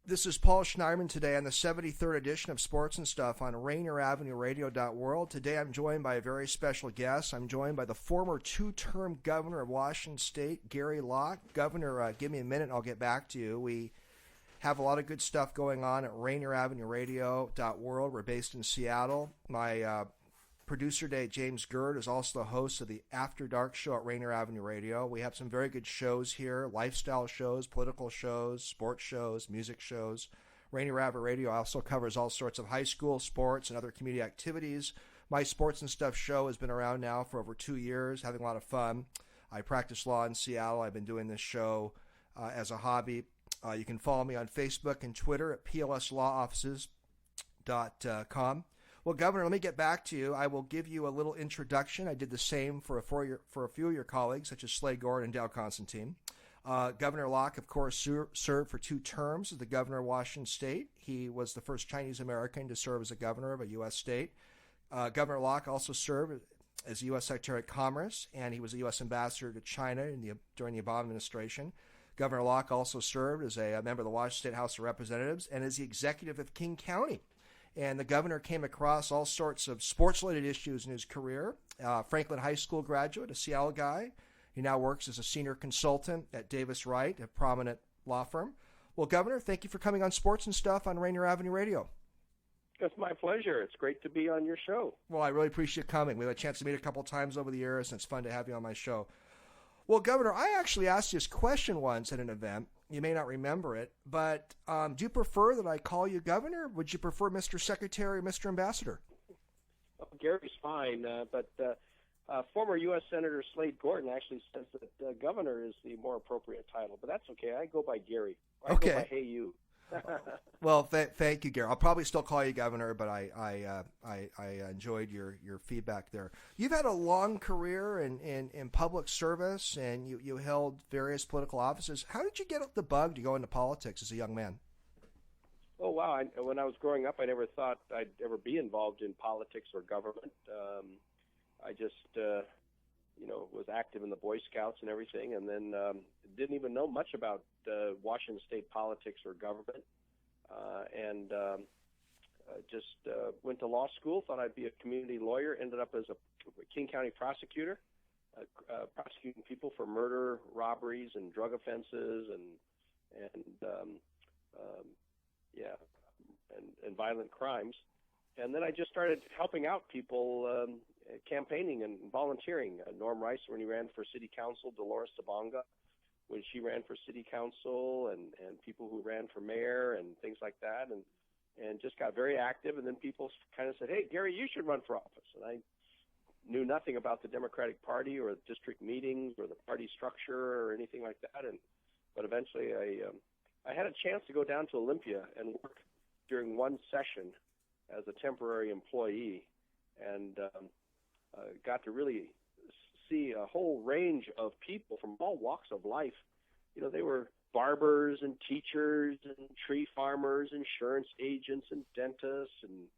This is Paul Schneiderman today on the 73rd edition of Sports and Stuff on RainierAvenueRadio.world. Today I'm joined by a very special guest. I'm joined by the former two-term governor of Washington State, Gary Locke. Governor, give me a minute and I'll get back to you. We have a lot of good stuff going on at RainierAvenueRadio.world. We're based in Seattle. My producer today, James Gerd, is also the host of the After Dark show at Rainier Avenue Radio. We have some very good shows here, lifestyle shows, political shows, sports shows, music shows. Rainier Avenue Radio also covers all sorts of high school sports and other community activities. My Sports and Stuff show has been around now for over 2 years, having a lot of fun. I practice law in Seattle. I've been doing this show as a hobby. You can follow me on Facebook and Twitter at plslawoffices.com. Well, Governor, let me get back to you. I will give you a little introduction. I did the same for a few of your colleagues, such as Slade Gordon and Dale Constantine. Governor Locke, of course, served for 2 terms as the governor of Washington State. He was the first Chinese American to serve as a governor of a U.S. state. Governor Locke also served as U.S. Secretary of Commerce, and he was a U.S. ambassador to China during the Obama administration. Governor Locke also served as a member of the Washington State House of Representatives and as the executive of King County. And the governor came across all sorts of sports-related issues in his career. Franklin High School graduate, a Seattle guy. He now works as a senior consultant at Davis Wright, a prominent law firm. Well, Governor, thank you for coming on Sports and Stuff on Rainier Avenue Radio. It's my pleasure. It's great to be on your show. Well, I really appreciate coming. We had a chance to meet a couple times over the years, and it's fun to have you on my show. Well, Governor, I actually asked you this question once at an event. You may not remember it, but do you prefer that I call you Governor? Would you prefer Mr. Secretary or Mr. Ambassador? Well, Gary's fine, but former U.S. Senator Slade Gordon actually says that Governor is the more appropriate title, but that's okay. I go by Gary. I go by Hey You. Well, thank you, Gary. I'll probably still call you Governor, but I enjoyed your feedback there. You've had a long career in public service, and you held various political offices. How did you get the bug to go into politics as a young man? Oh, wow. When I was growing up, I never thought I'd ever be involved in politics or government. I just, was active in the Boy Scouts and everything, and then didn't even know much about Washington State politics or government, and just went to law school, thought I'd be a community lawyer, ended up as a King County prosecutor, prosecuting people for murder, robberies, and drug offenses, and violent crimes. And then I just started helping out people, campaigning and volunteering. Norm Rice, when he ran for city council, Dolores Sabonga, when she ran for city council, and people who ran for mayor and things like that, and just got very active. And then people kind of said, "Hey, Gary, you should run for office." And I knew nothing about the Democratic Party or district meetings or the party structure or anything like that. But eventually I had a chance to go down to Olympia and work during one session as a temporary employee, and got to really see a whole range of people from all walks of life. They were barbers and teachers and tree farmers, insurance agents and dentists and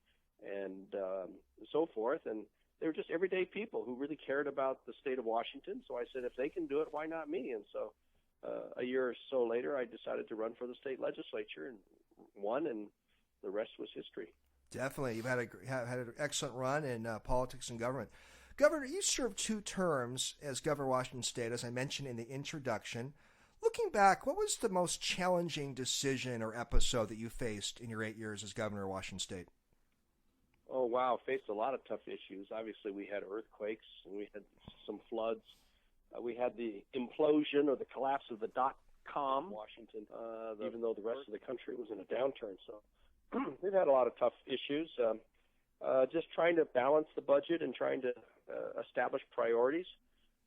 so forth. And they were just everyday people who really cared about the state of Washington. So I said, if they can do it, why not me? And so a year or so later, I decided to run for the state legislature and won, and the rest was history. Definitely. You've had an excellent run in politics and government. Governor, you served 2 terms as governor of Washington State, as I mentioned in the introduction. Looking back, what was the most challenging decision or episode that you faced in your 8 years as governor of Washington State? Oh, wow. Faced a lot of tough issues. Obviously, we had earthquakes, and we had some floods. We had the implosion or the collapse of the dot-com Washington, even though the rest of the country was in a downturn. So we've had a lot of tough issues. Just trying to balance the budget and trying to establish priorities.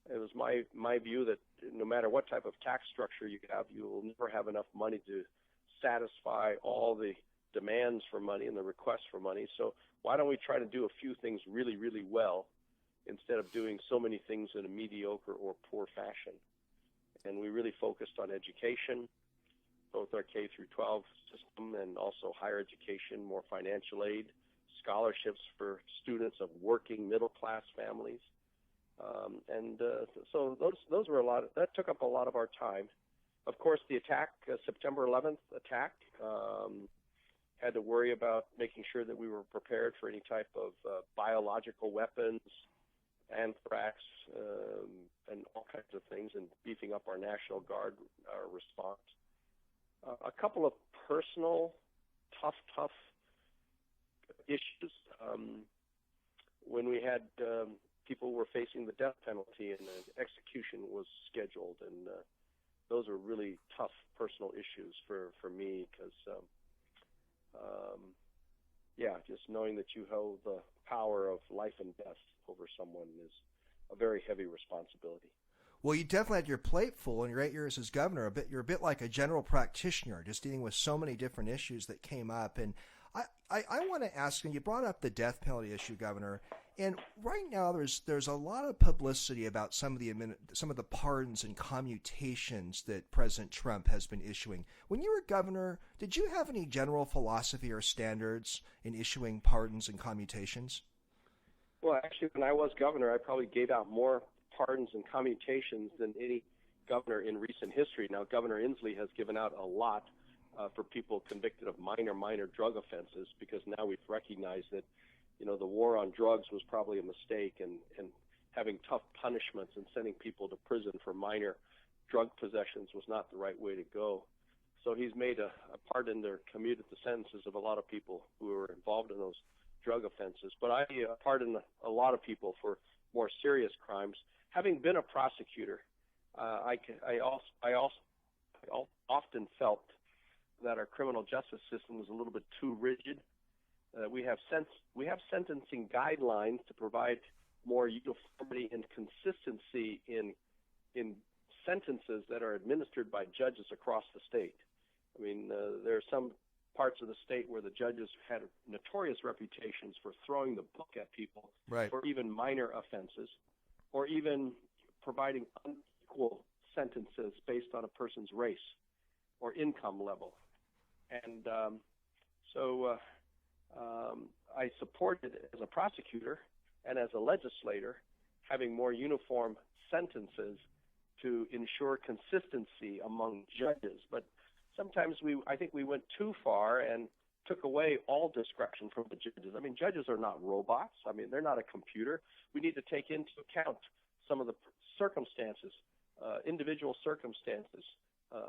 It was my view that no matter what type of tax structure you have, you will never have enough money to satisfy all the demands for money and the requests for money. So why don't we try to do a few things really, really well instead of doing so many things in a mediocre or poor fashion? And we really focused on education, both our K through 12 system and also higher education, more financial aid, scholarships for students of working middle-class families. So those were that took up a lot of our time. Of course, the attack, September 11th attack, had to worry about making sure that we were prepared for any type of biological weapons, anthrax, and all kinds of things, and beefing up our National Guard response. A couple of personal, tough issues. When we had people were facing the death penalty and the execution was scheduled, and those are really tough personal issues for me because, just knowing that you hold the power of life and death over someone is a very heavy responsibility. Well, you definitely had your plate full in your 8 years as governor. You're a bit like a general practitioner, just dealing with so many different issues that came up. And I want to ask, and you brought up the death penalty issue, Governor, and right now there's a lot of publicity about some of the pardons and commutations that President Trump has been issuing. When you were governor, did you have any general philosophy or standards in issuing pardons and commutations? Well, actually, when I was governor, I probably gave out more pardons and commutations than any governor in recent history. Now, Governor Inslee has given out a lot for people convicted of minor drug offenses, because now we've recognized that, the war on drugs was probably a mistake, and having tough punishments and sending people to prison for minor drug possessions was not the right way to go. So he's made a pardon or commuted the sentences of a lot of people who were involved in those drug offenses. But I pardon a lot of people for more serious crimes. Having been a prosecutor, I often felt that our criminal justice system was a little bit too rigid. We have sentencing guidelines to provide more uniformity and consistency in sentences that are administered by judges across the state. I mean, there are some parts of the state where the judges had notorious reputations for throwing the book at people, right, for even minor offenses, or even providing unequal sentences based on a person's race or income level. And I supported, as a prosecutor and as a legislator, having more uniform sentences to ensure consistency among judges. But sometimes I think we went too far and took away all discretion from the judges. I mean, judges are not robots. I mean, they're not a computer. We need to take into account some of the circumstances, individual circumstances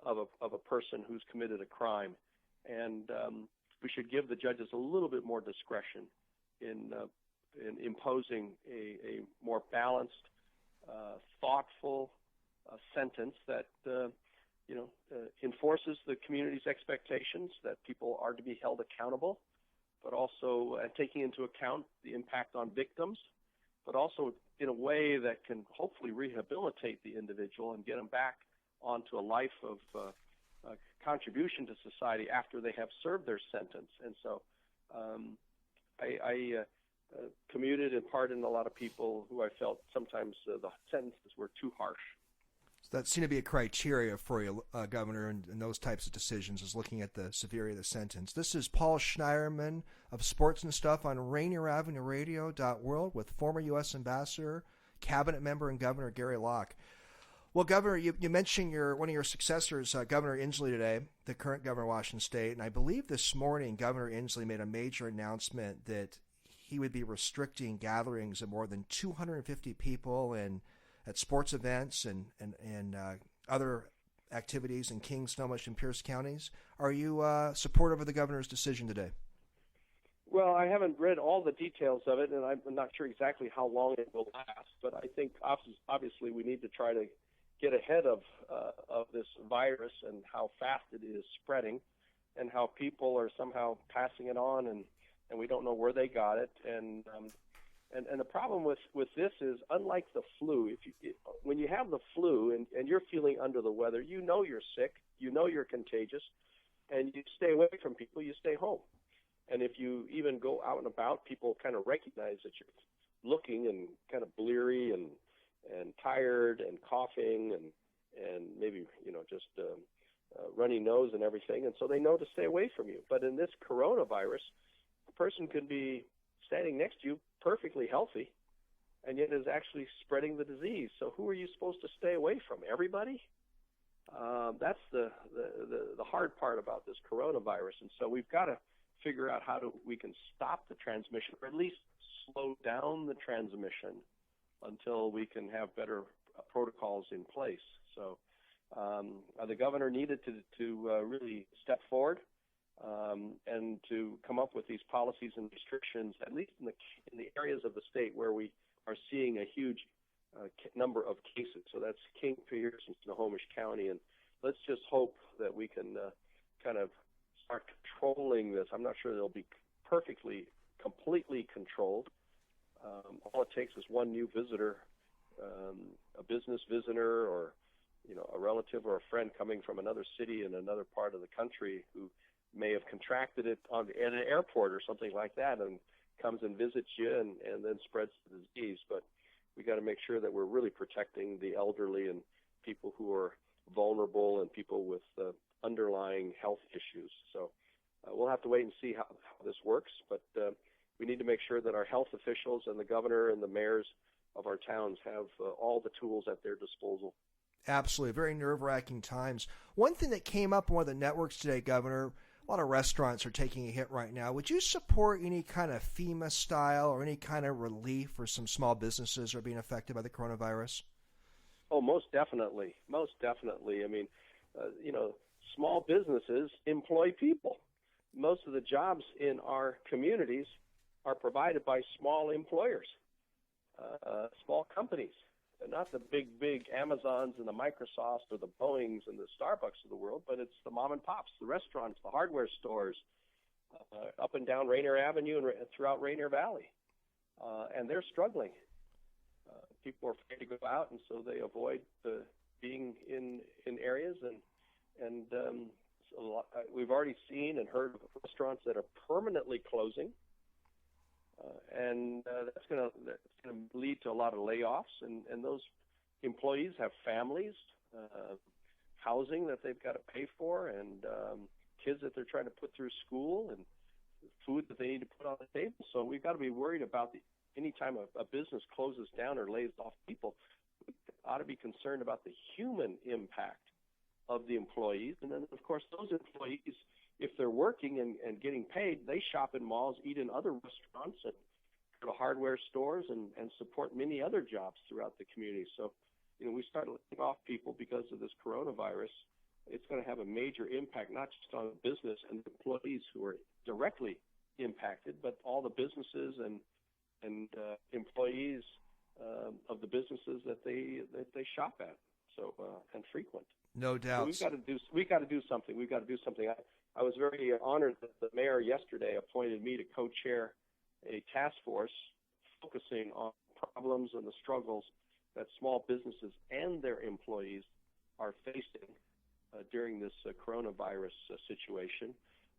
of a person who's committed a crime. And we should give the judges a little bit more discretion in imposing a more balanced, thoughtful sentence that enforces the community's expectations that people are to be held accountable, but also taking into account the impact on victims, but also in a way that can hopefully rehabilitate the individual and get them back onto a life of contribution to society after they have served their sentence. And so I commuted and pardoned a lot of people who I felt sometimes the sentences were too harsh. So that seemed to be a criteria for you, Governor, in those types of decisions, is looking at the severity of the sentence. This is Paul Schneiderman of Sports and Stuff on RainierAvenueRadio.world with former U.S. Ambassador, Cabinet Member, and Governor Gary Locke. Well, Governor, you mentioned one of your successors, Governor Inslee, today, the current governor of Washington State, and I believe this morning Governor Inslee made a major announcement that he would be restricting gatherings of more than 250 people at sports events and other activities in King, Snohomish, and Pierce counties. Are you supportive of the governor's decision today? Well, I haven't read all the details of it, and I'm not sure exactly how long it will last. But I think obviously we need to try to get ahead of this virus and how fast it is spreading, and how people are somehow passing it on, and we don't know where they got it. And the problem with this is, unlike the flu, when you have the flu and you're feeling under the weather, you know you're sick, you know you're contagious, and you stay away from people, you stay home. And if you even go out and about, people kind of recognize that you're looking and kind of bleary and tired and coughing and maybe just runny nose and everything, and so they know to stay away from you. But in this coronavirus, a person could be standing next to you perfectly healthy, and yet is actually spreading the disease. So who are you supposed to stay away from? Everybody? That's the hard part about this coronavirus. And so we've got to figure out how we can stop the transmission, or at least slow down the transmission until we can have better protocols in place. So the governor needed to really step forward and to come up with these policies and restrictions, at least in the areas of the state where we are seeing a huge number of cases. So that's King, Pierce, and Snohomish County. And let's just hope that we can kind of start controlling this. I'm not sure they'll be completely controlled. All it takes is one new visitor, a business visitor, or a relative or a friend coming from another city in another part of the country who may have contracted it at an airport or something like that, and comes and visits you and then spreads the disease. But we got to make sure that we're really protecting the elderly and people who are vulnerable and people with underlying health issues. So we'll have to wait and see how this works, but we need to make sure that our health officials and the governor and the mayors of our towns have all the tools at their disposal. Absolutely. Very nerve-wracking times. One thing that came up on one of the networks today, Governor, a lot of restaurants are taking a hit right now. Would you support any kind of FEMA style or any kind of relief for some small businesses that are being affected by the coronavirus? Oh, most definitely. Most definitely. I mean, small businesses employ people. Most of the jobs in our communities are provided by small employers, small companies. Not the big Amazons and the Microsofts or the Boeings and the Starbucks of the world, but it's the mom and pops, the restaurants, the hardware stores, up and down Rainier Avenue and throughout Rainier Valley. And they're struggling. People are afraid to go out, and so they avoid being in areas. And we've already seen and heard of restaurants that are permanently closing. And that's going to lead to a lot of layoffs, and those employees have families, housing that they've got to pay for, and kids that they're trying to put through school, and food that they need to put on the table. So we've got to be worried about any time a business closes down or lays off people, we ought to be concerned about the human impact of the employees. And then, of course, those employees, if they're working and getting paid, they shop in malls, eat in other restaurants, and go to hardware stores and support many other jobs throughout the community. So, we start laying off people because of this coronavirus. It's going to have a major impact, not just on the business and the employees who are directly impacted, but all the businesses and employees of the businesses that they shop at. So and frequent. No doubt. So we got to do something. We've got to do something. I was very honored that the mayor yesterday appointed me to co-chair a task force focusing on problems and the struggles that small businesses and their employees are facing during this coronavirus situation.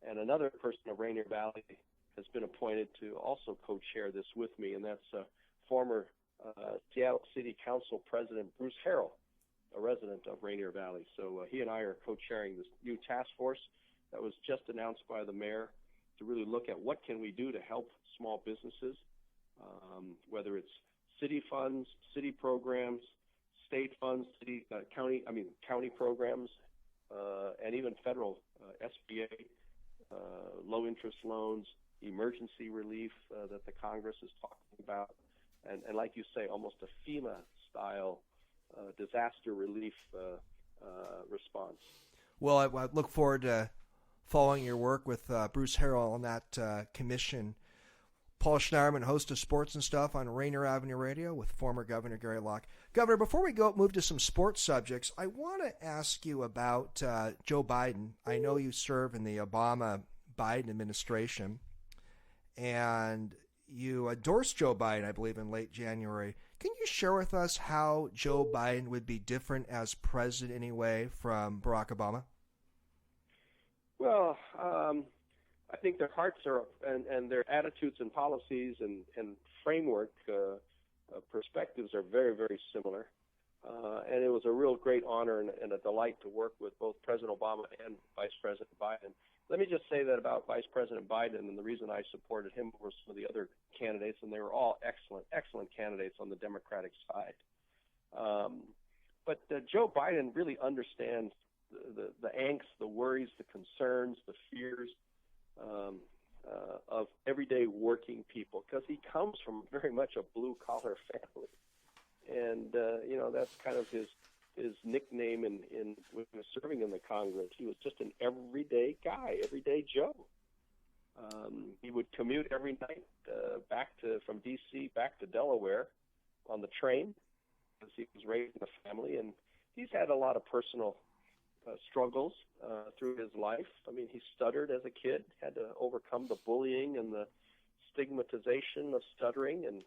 And another person of Rainier Valley has been appointed to also co-chair this with me, and that's former Seattle City Council President Bruce Harrell, a resident of Rainier Valley. So he and I are co-chairing this new task force that was just announced by the mayor to really look at what can we do to help small businesses, whether it's city funds, city programs, state funds, county programs, and even federal SBA, low-interest loans, emergency relief that the Congress is talking about, and like you say, almost a FEMA-style disaster relief response. Well, I look forward to following your work with Bruce Harrell on that commission. Paul Schneiderman, host of Sports and Stuff on Rainier Avenue Radio with former Governor Gary Locke. Governor, before we move to some sports subjects, I want to ask you about Joe Biden. I know you serve in the Obama-Biden administration, and you endorsed Joe Biden, I believe, in late January. Can you share with us how Joe Biden would be different as president anyway from Barack Obama? Well, I think their hearts are and their attitudes and policies and framework perspectives are very, very similar. And it was a real great honor and a delight to work with both President Obama and Vice President Biden. Let me just say that about Vice President Biden, and the reason I supported him over some of the other candidates, and they were all excellent, excellent candidates on the Democratic side. But Joe Biden really understands the angst, the worries, the concerns, the fears of everyday working people, because he comes from very much a blue-collar family. And, that's kind of his nickname when he was serving in the Congress. He was just an everyday guy, everyday Joe. He would commute every night from D.C. back to Delaware on the train, because he was raised in a family, and he's had a lot of personal struggles through his life. I mean, he stuttered as a kid, had to overcome the bullying and the stigmatization of stuttering, and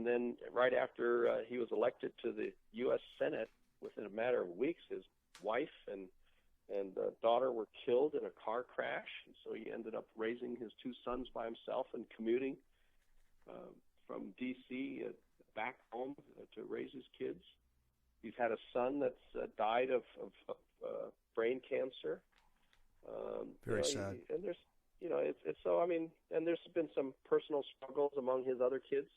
then right after he was elected to the U.S. Senate, within a matter of weeks, his wife and daughter were killed in a car crash, and so he ended up raising his two sons by himself and commuting from D.C. Back home to raise his kids. He's had a son that's died of brain cancer. Very sad. And there's, it's so, I mean, and there's been some personal struggles among his other kids,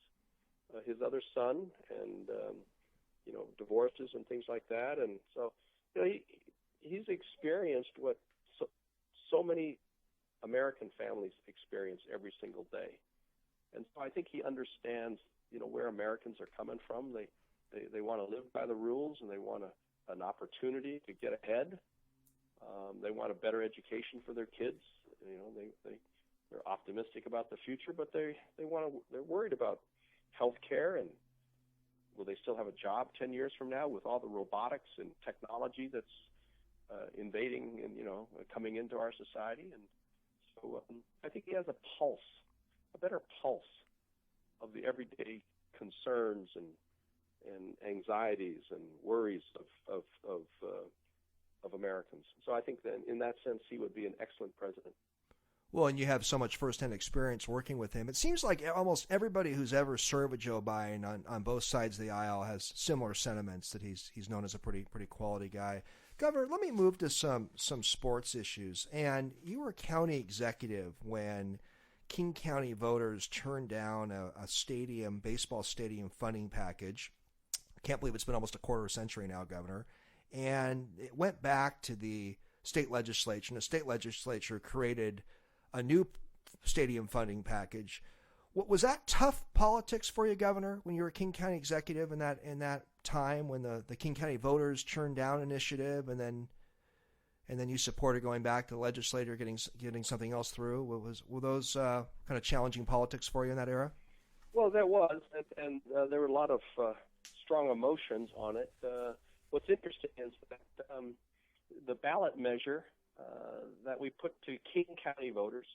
his other son, and, divorces and things like that. And so, he's experienced what so many American families experience every single day. And so I think he understands, where Americans are coming from. They want to live by the rules, and they want an opportunity to get ahead. They want a better education for their kids. They're optimistic about the future, but they're worried about health care, and will they still have a job 10 years from now with all the robotics and technology that's invading and coming into our society. And so I think he has a better pulse of the everyday concerns and anxieties and worries of Americans. So I think that in that sense, he would be an excellent president. Well, and you have so much firsthand experience working with him. It seems like almost everybody who's ever served with Joe Biden on both sides of the aisle has similar sentiments, that he's known as a pretty quality guy. Governor, let me move to some sports issues. And you were county executive when King County voters turned down a baseball stadium funding package. I can't believe it's been almost a quarter century now, Governor. And it went back to the state legislature, and the state legislature created a new stadium funding package. Was that tough politics for you, Governor, when you were King County executive in that time when the King County voters turned down initiative, and then you supported going back to the legislature, getting something else through? Were those kind of challenging politics for you in that era? Well, there was, and there were a lot of strong emotions on it. What's interesting is that the ballot measure that we put to King County voters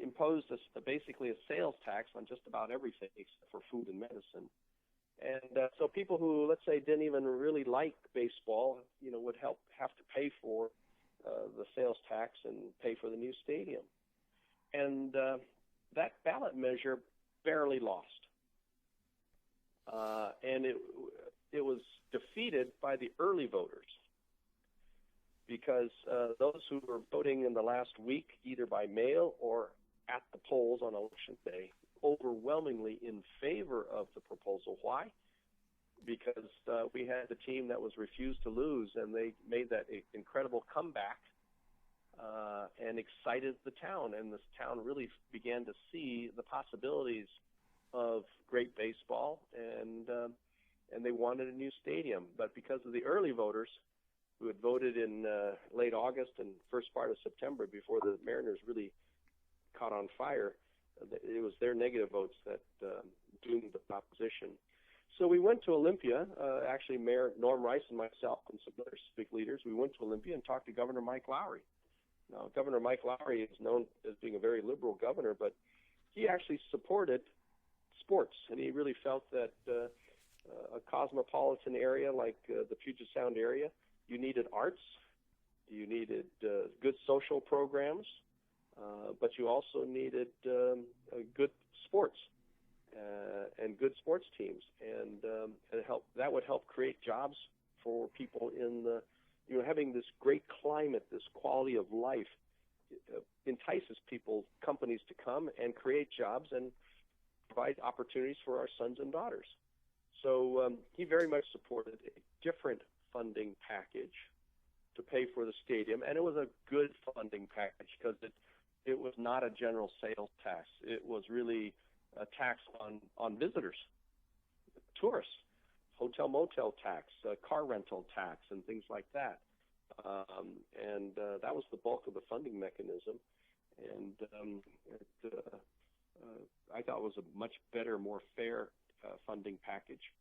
imposed basically a sales tax on just about everything except for food and medicine. And so people who, let's say, didn't even really like baseball, would have to pay for the sales tax and pay for the new stadium. And that ballot measure barely lost. And it was defeated by the early voters, because those who were voting in the last week, either by mail or at the polls on election day, overwhelmingly in favor of the proposal. Why? Because we had a team that was refused to lose, and they made that incredible comeback and excited the town. And this town really began to see the possibilities of great baseball, and they wanted a new stadium. But because of the early voters who had voted in late August and first part of September, before the Mariners really caught on fire, it was their negative votes that doomed the proposition. So we went to Olympia, actually Mayor Norm Rice and myself and some other civic leaders. We went to Olympia and talked to Governor Mike Lowry. Now, Governor Mike Lowry is known as being a very liberal governor, but he actually supported sports, and he really felt that a cosmopolitan area like the Puget Sound area, you needed arts, you needed good social programs, but you also needed good sports and good sports teams, and that would help create jobs for people in the, having this great climate, this quality of life entices companies to come and create jobs and provide opportunities for our sons and daughters. So he very much supported a different funding package to pay for the stadium, and it was a good funding package because it was not a general sales tax. It was really a tax on visitors, tourists, hotel motel tax, car rental tax, and things like that. And that was the bulk of the funding mechanism. And I thought it was a much better, more fair funding package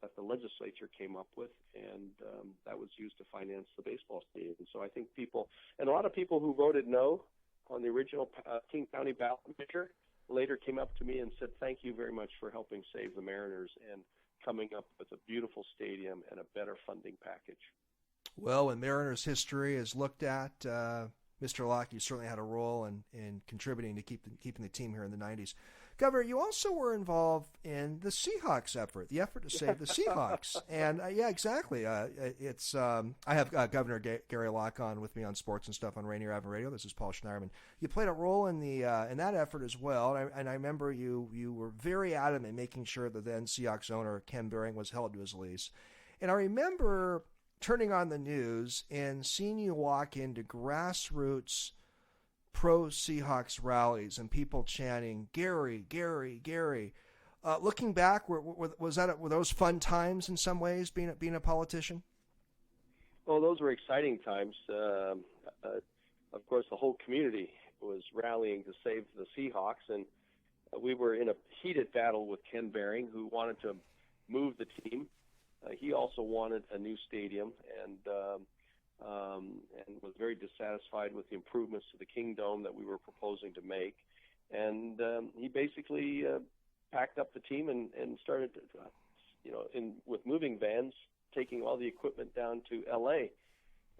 that the legislature came up with, and that was used to finance the baseball stadium. So I think people, and a lot of people who voted no on the original King County ballot measure later came up to me and said, thank you very much for helping save the Mariners and coming up with a beautiful stadium and a better funding package. Well, when Mariners history is looked at, Mr. Locke, you certainly had a role in contributing to keeping the team here in the 90s. Governor, you also were involved in the Seahawks effort, the effort to save the Seahawks. And yeah, exactly. It's I have Governor Gary Locke on with me on Sports and Stuff on Rainier Avenue Radio. This is Paul Schneiderman. You played a role in that effort as well. And I remember you were very adamant in making sure that then Seahawks owner Ken Behring was held to his lease. And I remember turning on the news and seeing you walk into grassroots pro-Seahawks rallies and people chanting, Gary, Gary, Gary. Looking back, were those fun times in some ways, being a politician? Well, those were exciting times. Of course, the whole community was rallying to save the Seahawks, and we were in a heated battle with Ken Behring, who wanted to move the team. He also wanted a new stadium, and was very dissatisfied with the improvements to the Kingdome that we were proposing to make. And he basically packed up the team and started, with moving vans, taking all the equipment down to L.A.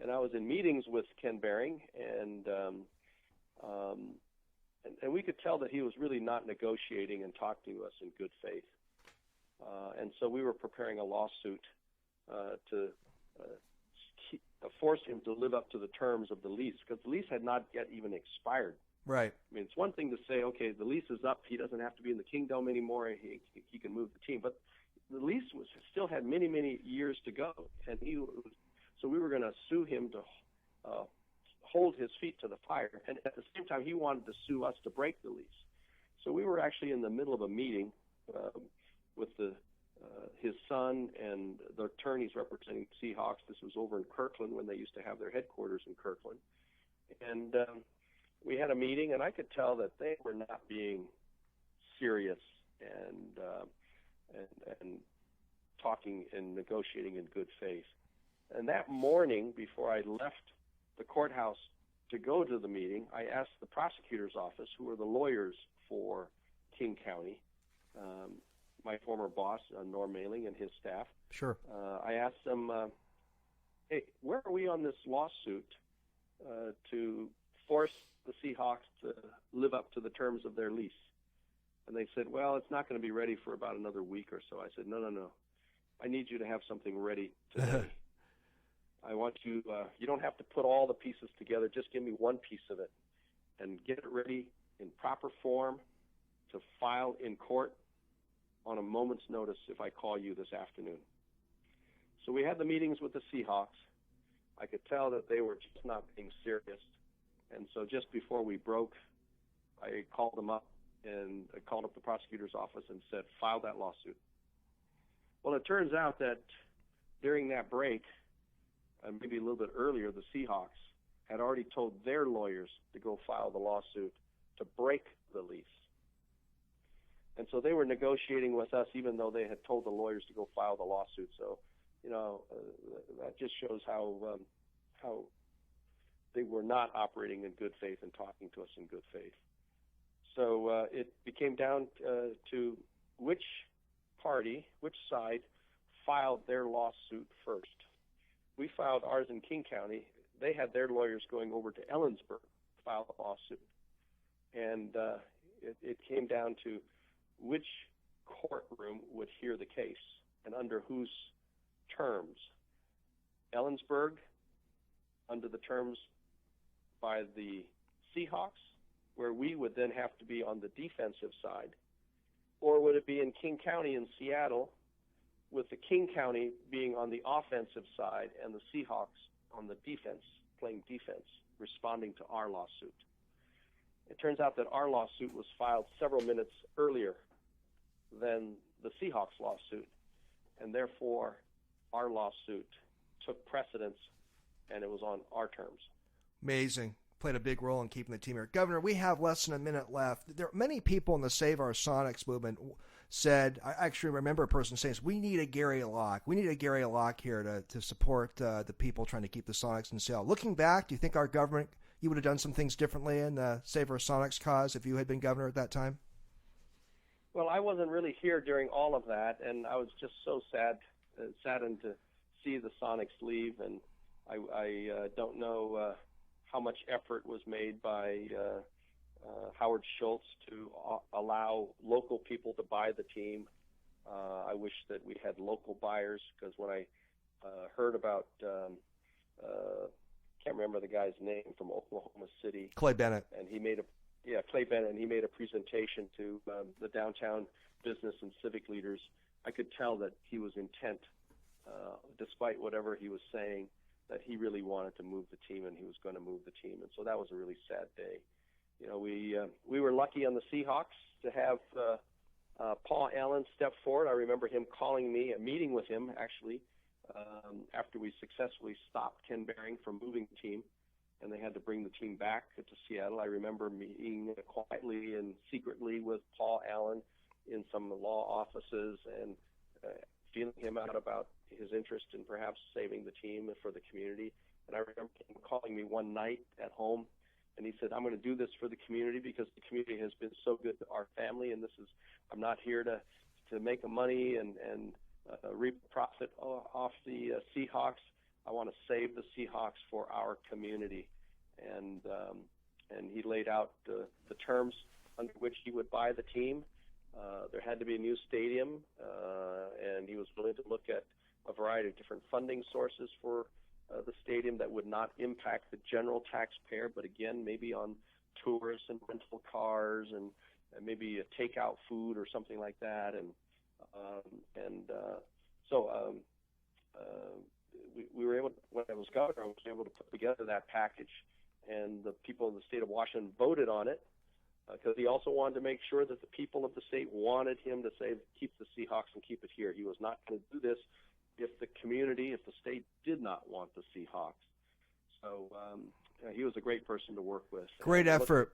And I was in meetings with Ken Behring, and we could tell that he was really not negotiating and talking to us in good faith. And so we were preparing a lawsuit to force him to live up to the terms of the lease, because the lease had not yet even expired. Right. I mean, it's one thing to say, okay, the lease is up, he doesn't have to be in the Kingdome anymore, he can move the team, but the lease still had many, many years to go, and so we were going to sue him to hold his feet to the fire, and at the same time, he wanted to sue us to break the lease. So we were actually in the middle of a meeting with his son and the attorneys representing Seahawks. This was over in Kirkland when they used to have their headquarters in Kirkland. And we had a meeting, and I could tell that they were not being serious and talking and negotiating in good faith. And that morning, before I left the courthouse to go to the meeting, I asked the prosecutor's office, who are the lawyers for King County, my former boss, Norm Mailing, and his staff. Sure. I asked them, hey, where are we on this lawsuit to force the Seahawks to live up to the terms of their lease? And they said, well, it's not going to be ready for about another week or so. I said, no. I need you to have something ready today. I want you, you don't have to put all the pieces together. Just give me one piece of it and get it ready in proper form to file in court on a moment's notice if I call you this afternoon. So we had the meetings with the Seahawks. I could tell that they were just not being serious. And so just before we broke, I called them up, and I called up the prosecutor's office and said, file that lawsuit. Well, it turns out that during that break, and maybe a little bit earlier, the Seahawks had already told their lawyers to go file the lawsuit to break the lease. And so they were negotiating with us, even though they had told the lawyers to go file the lawsuit. So, that just shows how they were not operating in good faith and talking to us in good faith. So it became down to which side filed their lawsuit first. We filed ours in King County. They had their lawyers going over to Ellensburg to file the lawsuit. And it came down to which courtroom would hear the case and under whose terms. Ellensburg, under the terms by the Seahawks, where we would then have to be on the defensive side, or would it be in King County in Seattle, with the King County being on the offensive side and the Seahawks on the defense, playing defense, responding to our lawsuit. It turns out that our lawsuit was filed several minutes earlier than the Seahawks lawsuit, and therefore our lawsuit took precedence, and it was on our terms. Amazing. Played a big role in keeping the team here. Governor, we have less than a minute left. There are many people in the Save Our Sonics movement said, I actually remember a person saying, we need a Gary Locke. We need a Gary Locke here to support the people trying to keep the Sonics in sale. Looking back, do you think our government, you would have done some things differently in the Save Our Sonics cause if you had been governor at that time? Well, I wasn't really here during all of that, and I was just so saddened to see the Sonics leave, and I don't know how much effort was made by Howard Schultz to allow local people to buy the team. I wish that we had local buyers, because when I heard about, can't remember the guy's name, from Oklahoma City. Clay Bennett. And he made Clay Bennett, and he made a presentation to the downtown business and civic leaders. I could tell that he was intent, despite whatever he was saying, that he really wanted to move the team, and he was going to move the team. And so that was a really sad day. You know, we were lucky on the Seahawks to have Paul Allen step forward. I remember him calling me, a meeting with him, actually, after we successfully stopped Ken Behring from moving the team, and they had to bring the team back to Seattle. I remember meeting quietly and secretly with Paul Allen in some law offices and feeling him out about his interest in perhaps saving the team for the community. And I remember him calling me one night at home, and he said, I'm going to do this for the community because the community has been so good to our family, and I'm not here to make money and reap profit off the Seahawks. I want to save the Seahawks for our community. And he laid out the terms under which he would buy the team. There had to be a new stadium, and he was willing to look at a variety of different funding sources for the stadium that would not impact the general taxpayer, but again, maybe on tourists and rental cars and maybe a takeout food or something like that. So we were able to, when I was governor, I was able to put together that package, and the people in the state of Washington voted on it, because he also wanted to make sure that the people of the state wanted him to say, keep the Seahawks and keep it here. He was not going to do this if the state did not want the Seahawks. So he was a great person to work with. Great effort.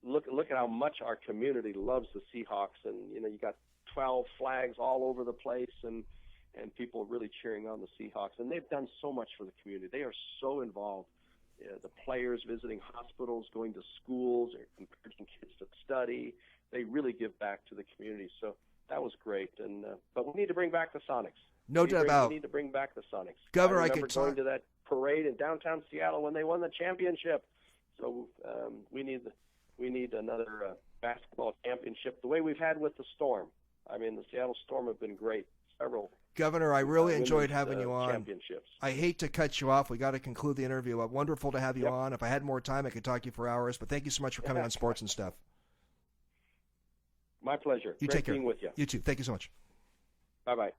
Look at how much our community loves the Seahawks, and you got 12 flags all over the place, and people really cheering on the Seahawks. And they've done so much for the community. They are so involved. The players visiting hospitals, going to schools, encouraging kids to study. They really give back to the community. So that was great. And but we need to bring back the Sonics. No doubt about. We need to bring back the Sonics. Governor, I remember going to that parade in downtown Seattle when they won the championship. So we need another basketball championship, the way we've had with the Storm. I mean, the Seattle Storm have been great. Several. Governor, I really enjoyed having you on. Championships. I hate to cut you off. We got to conclude the interview. Wonderful to have you on. If I had more time, I could talk to you for hours. But thank you so much for coming on Sports and Stuff. My pleasure. You Great take care. being with you. You too. Thank you so much. Bye-bye.